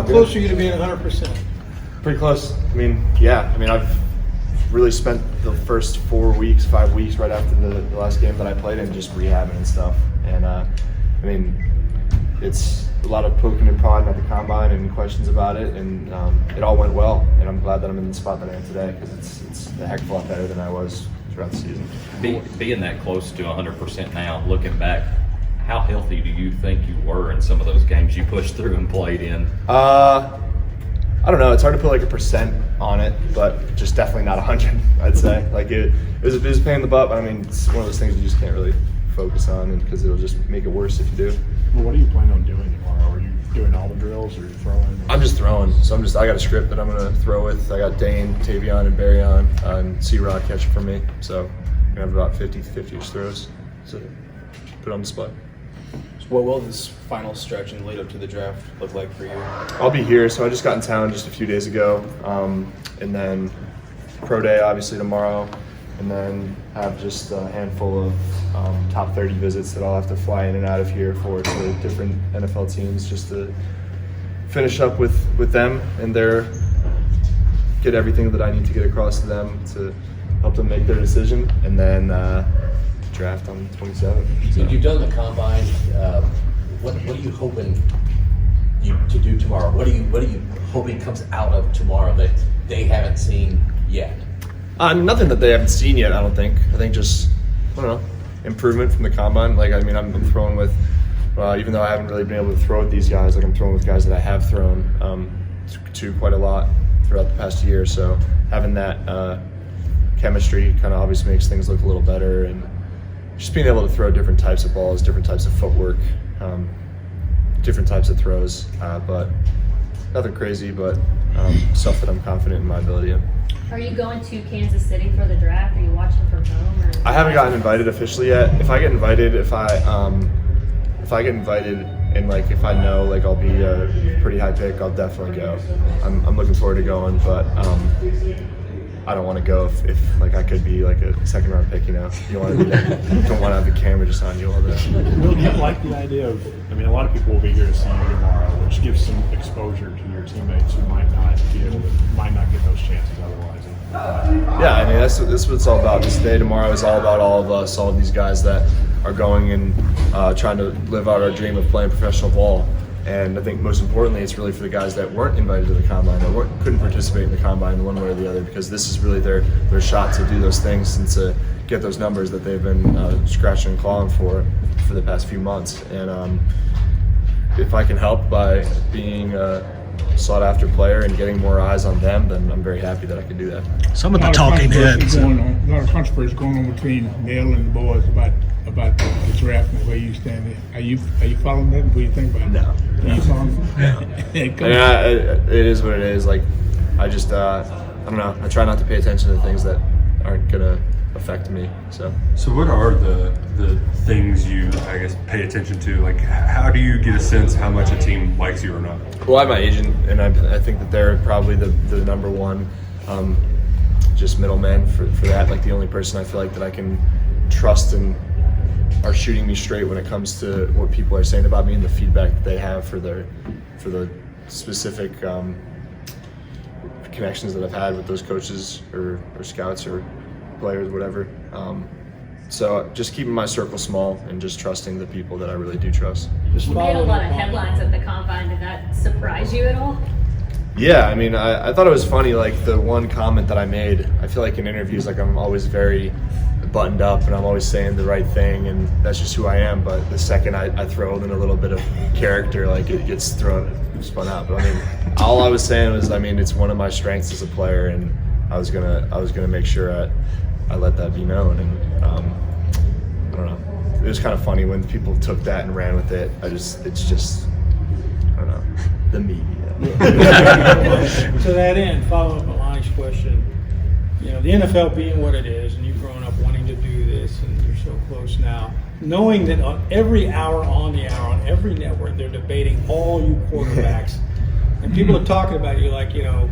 close are you to being 100%? Pretty close. I mean, yeah. I mean, I've really spent the first 5 weeks right after the last game that I played in just rehabbing and stuff. And I mean, it's a lot of poking and prodding at the combine and questions about it, and it all went well. And I'm glad that I'm in the spot that I am today because it's a heck of a lot better than I was throughout the season. Being that close to 100% now, looking back, how healthy do you think you were in some of those games you pushed through and played in? I don't know. It's hard to put like a percent on it, but just definitely not 100. I'd say like it was a pain in the butt. But I mean, it's one of those things you just can't really focus on, and because it'll just make it worse if you do. Well, what are you planning on doing tomorrow? Are you doing all the drills, or are you throwing? I'm just throwing. So I got a script that I'm gonna throw with. I got Dane, Tavion, and Barry on, and C-Rod catching for me. So I'm gonna have about 50-ish throws. So put on display. What will this final stretch and lead up to the draft look like for you? I'll be here. So I just got in town just a few days ago, and then pro day obviously tomorrow, and then have just a handful of top 30 visits that I'll have to fly in and out of here for to different NFL teams just to finish up with them and get everything that I need to get across to them to help them make their decision, and then draft on 27th. So you've done the combine. What are you hoping to do tomorrow? What are you hoping comes out of tomorrow that they haven't seen yet? Nothing that they haven't seen yet. I don't think. I think just improvement from the combine. Like I mean, I'm throwing with even though I haven't really been able to throw with these guys. Like I'm throwing with guys that I have thrown to quite a lot throughout the past year. So having that chemistry kind of obviously makes things look a little better, and just being able to throw different types of balls, different types of footwork, different types of throws, but nothing crazy, but stuff that I'm confident in my ability in. Are you going to Kansas City for the draft? Are you watching from home? Or I haven't gotten invited officially yet. If I get invited, if I get invited and like if I know like I'll be a pretty high pick, I'll definitely go. I'm looking forward to going, but I don't want to go if like I could be like a second round pick, you know. You don't want to have the camera just on you all day. Will you like the idea of? I mean, a lot of people will be here to see you tomorrow, which gives some exposure to your teammates who might not get those chances otherwise. Yeah, I mean that's what it's all about. This day tomorrow is all about all of us, all of these guys that are going and trying to live out our dream of playing professional ball. And I think most importantly, it's really for the guys that weren't invited to the combine or couldn't participate in the combine one way or the other, because this is really their shot to do those things and to get those numbers that they've been scratching and clawing for the past few months. And if I can help by being a sought-after player and getting more eyes on them, then I'm very happy that I can do that. Some of the talking heads. A lot of controversy going on between Nell and the boys about the draft and the way you stand there. Are you following that? What do you think about it? No. Are you following it is what it is. Like, I just, I don't know. I try not to pay attention to things that aren't going to affect me. So what are the things you, I guess, pay attention to? Like, how do you get a sense how much a team likes you or not? Well, I'm my agent, and I think that they're probably the number one just middleman for that. Like, the only person I feel like that I can trust and are shooting me straight when it comes to what people are saying about me and the feedback that they have for the specific connections that I've had with those coaches or scouts or players, whatever. So just keeping my circle small and just trusting the people that I really do trust. You made a lot of headlines at the combine. Did that surprise you at all? Yeah, I mean, I thought it was funny. Like the one comment that I made, I feel like in interviews, like I'm always very buttoned up and I'm always saying the right thing, and that's just who I am. But the second I throw in a little bit of character, like it gets spun out. But I mean, all I was saying was, I mean, it's one of my strengths as a player, and I was gonna make sure I let that be known. And I don't know, it was kind of funny when people took that and ran with it. It's just I don't know, the media. To that end, follow up on Lonnie's question. You know, the NFL being what it is, and you've grown up wanting to do this, and you're so close now, knowing that on every hour on the hour, on every network, they're debating all you quarterbacks, and people are talking about you like, you know,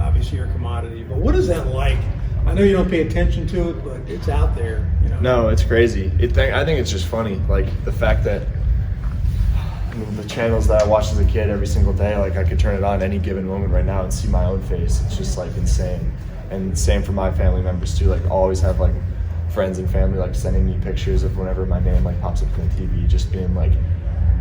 obviously you're a commodity, but what is that like? I know you don't pay attention to it, but it's out there, you know. No, it's crazy. I think it's just funny, like the fact that the channels that I watched as a kid every single day, like I could turn it on any given moment right now and see my own face. It's just like insane. And same for my family members too. Like always have like friends and family like sending me pictures of whenever my name like pops up on the TV, just being like,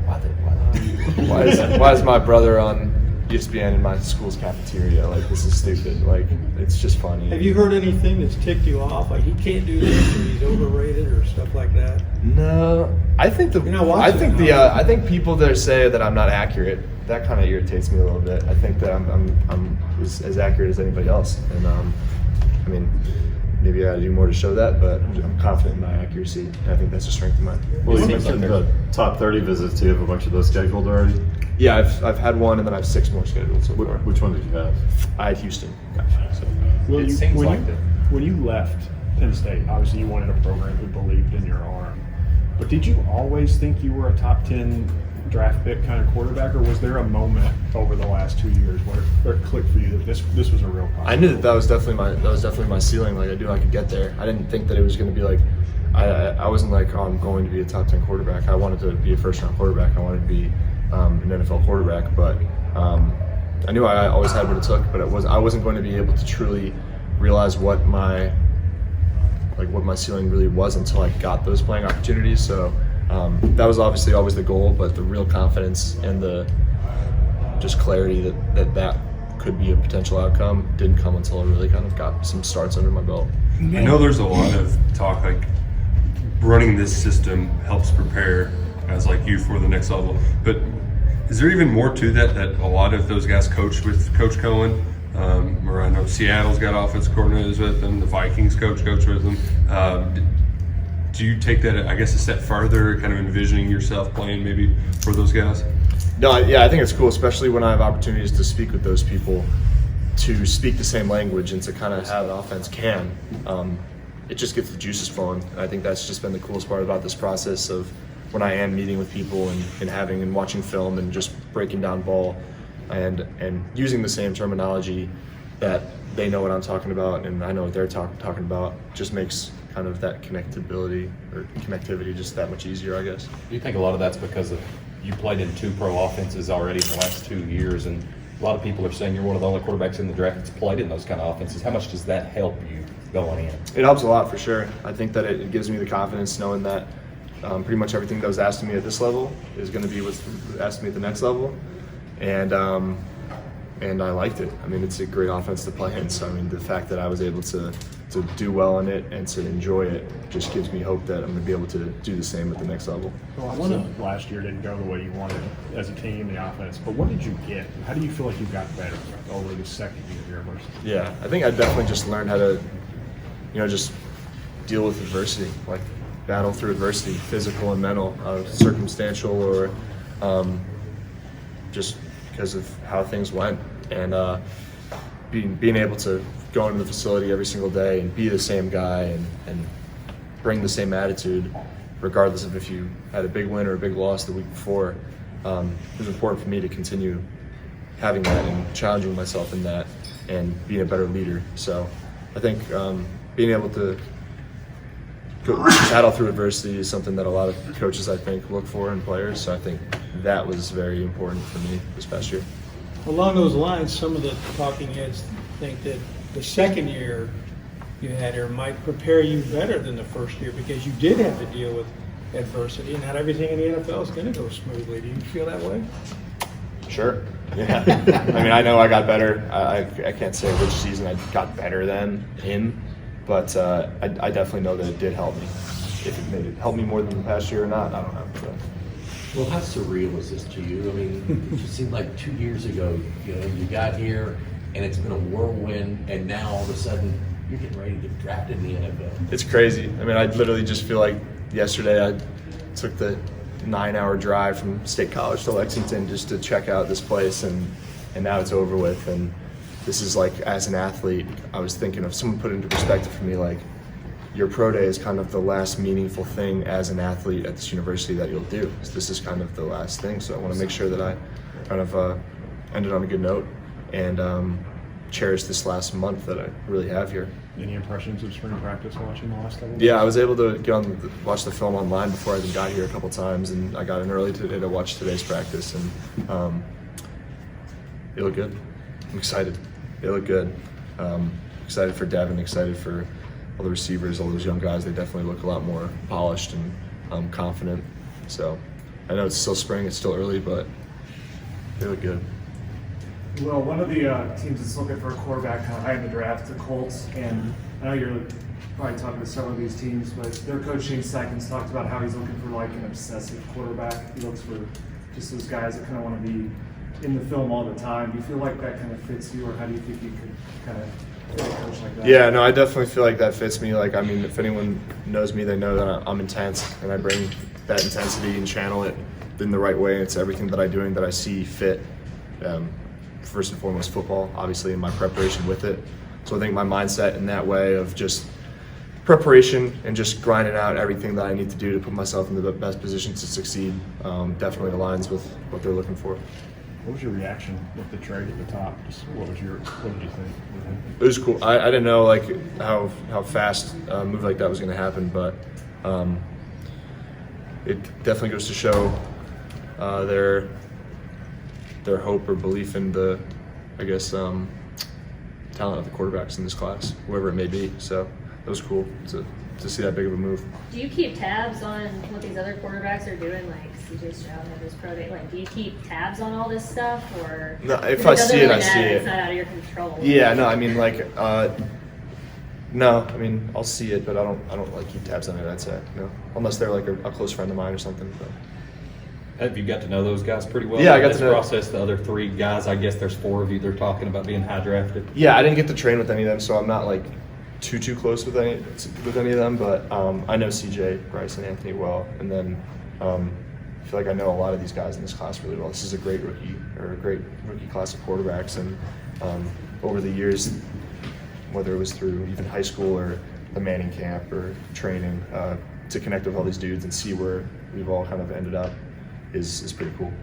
why is my brother on ESPN in my school's cafeteria? Like this is stupid. Like it's just funny. Have you heard anything that's ticked you off? Like he can't do this, or he's overrated, or stuff like that? No, I think You're not watching it, I think people that say that I'm not accurate, that kind of irritates me a little bit. I think that I'm as accurate as anybody else, and I mean, maybe I gotta do more to show that, but I'm confident in my accuracy, and I think that's a strength of mine. Well, you mentioned the top 30 visits. Do you have a bunch of those scheduled already? Yeah, I've had one, and then I have 6 more scheduled so far. Which one did you have? I had Houston. So, Well, It seems when like you, that. when you left Penn State, obviously you wanted a program who believed in your arm. But did you always think you were a top 10 draft pick kind of quarterback, or was there a moment over the last 2 years where it clicked for you that this was a real possibility? I knew that was definitely my ceiling. Like I knew I could get there. I didn't think that it was going to be like I wasn't like, oh, I'm going to be a top 10 quarterback. I wanted to be a first round quarterback. I wanted to be an NFL quarterback, but I knew I always had what it took. But I wasn't going to be able to truly realize what my ceiling really was until I got those playing opportunities. So that was obviously always the goal, but the real confidence and the just clarity that could be a potential outcome didn't come until I really kind of got some starts under my belt. I know there's a lot of talk like running this system helps prepare guys like you for the next level, but is there even more to that a lot of those guys coach with Coach Cohen? Or I know Seattle's got offensive coordinators with them, the Vikings coach with them. Do you take that, I guess, a step further, kind of envisioning yourself playing maybe for those guys? No, yeah, I think it's cool, especially when I have opportunities to speak with those people, to speak the same language and to kind of have an offense can. It just gets the juices flowing. And I think that's just been the coolest part about this process of when I am meeting with people and watching film and just breaking down ball and using the same terminology that they know what I'm talking about and I know what they're talking about, just makes kind of that connectivity just that much easier, I guess. Do you think a lot of that's because of you played in 2 pro offenses already in the last 2 years, and a lot of people are saying you're one of the only quarterbacks in the draft that's played in those kind of offenses? How much does that help you going in? It helps a lot for sure. I think that it gives me the confidence knowing that pretty much everything that was asked of me at this level is going to be what's asked of me at the next level, and I liked it. I mean, it's a great offense to play in. So I mean, the fact that I was able to do well in it and to enjoy it just gives me hope that I'm going to be able to do the same at the next level. Well, obviously last year didn't go the way you wanted as a team, the offense. But what did you get? How do you feel like you got better over the second year of your university? Yeah, I think I definitely just learned how to, just deal with adversity, like battle through adversity, physical and mental, circumstantial or just because of how things went, and being able to go into the facility every single day and be the same guy and bring the same attitude, regardless of if you had a big win or a big loss the week before. It was important for me to continue having that and challenging myself in that and being a better leader. So I think being able to battle through adversity is something that a lot of coaches, I think, look for in players. So I think that was very important for me this past year. Along those lines, some of the talking heads think that the second year you had here might prepare you better than the first year because you did have to deal with adversity, and not everything in the NFL is going to go smoothly. Do you feel that way? Sure. Yeah. I mean, I know I got better. I can't say which season I got better than in, but I definitely know that it did help me. If it made it help me more than the past year or not, I don't know. But. Well, how surreal is this to you? I mean, it just seemed like 2 years ago, you got here and it's been a whirlwind, and now all of a sudden you're getting ready to get drafted in the NFL. It's crazy. I mean, I literally just feel like yesterday I took the 9-hour drive from State College to Lexington just to check out this place, and now it's over with. And this is like, as an athlete, I was thinking of someone put it into perspective for me, like, your pro day is kind of the last meaningful thing as an athlete at this university that you'll do. This is kind of the last thing, so I want to make sure that I kind of ended on a good note and cherish this last month that I really have here. Any impressions of spring practice watching the last couple? Yeah, I was able to watch the film online before I even got here a couple times, and I got in early today to watch today's practice, and it looked good. I'm excited. It looked good. Excited for Devin, excited for all the receivers, all those young guys. They definitely look a lot more polished and confident. So I know it's still spring, it's still early, but they look good. Well, one of the teams that's looking for a quarterback kind of high in the draft, the Colts, and I know you're probably talking to several of these teams, but their coach Shane Steichen's talked about how he's looking for like an obsessive quarterback. He looks for just those guys that kind of want to be in the film all the time. Do you feel like that kind of fits you, or how do you think you could kind of fit a coach like that? Yeah, no, I definitely feel like that fits me. Like, I mean, if anyone knows me, they know that I'm intense, and I bring that intensity and channel it in the right way. It's everything that I'm doing that I see fit. First and foremost, football, obviously, in my preparation with it. So I think my mindset in that way of just preparation and just grinding out everything that I need to do to put myself in the best position to succeed definitely aligns with what they're looking for. What was your reaction with the trade at the top? What did you think? It was cool. I didn't know like how fast a move like that was going to happen, but it definitely goes to show their hope or belief in the, I guess, talent of the quarterbacks in this class, whoever it may be. So it was cool to see that big of a move. Do you keep tabs on what these other quarterbacks are doing, like CJ Stroud and his pro day? Like, do you keep tabs on all this stuff, or No, if I see it, I see it. It's not out of your control. Yeah, no, I mean like, no, I mean I'll see it, but I don't like keep tabs on it. I'd say no, unless they're like a close friend of mine or something. But. Have you got to know those guys pretty well? Yeah, I got in this to know- process. The other three guys, I guess there's 4 of you. They're talking about being high drafted. Yeah, I didn't get to train with any of them, so I'm not like too close with any of them. But I know CJ, Bryce, and Anthony well, and then I feel like I know a lot of these guys in this class really well. This is a great rookie class of quarterbacks, and over the years, whether it was through even high school or the Manning camp or training, to connect with all these dudes and see where we've all kind of ended up is pretty cool.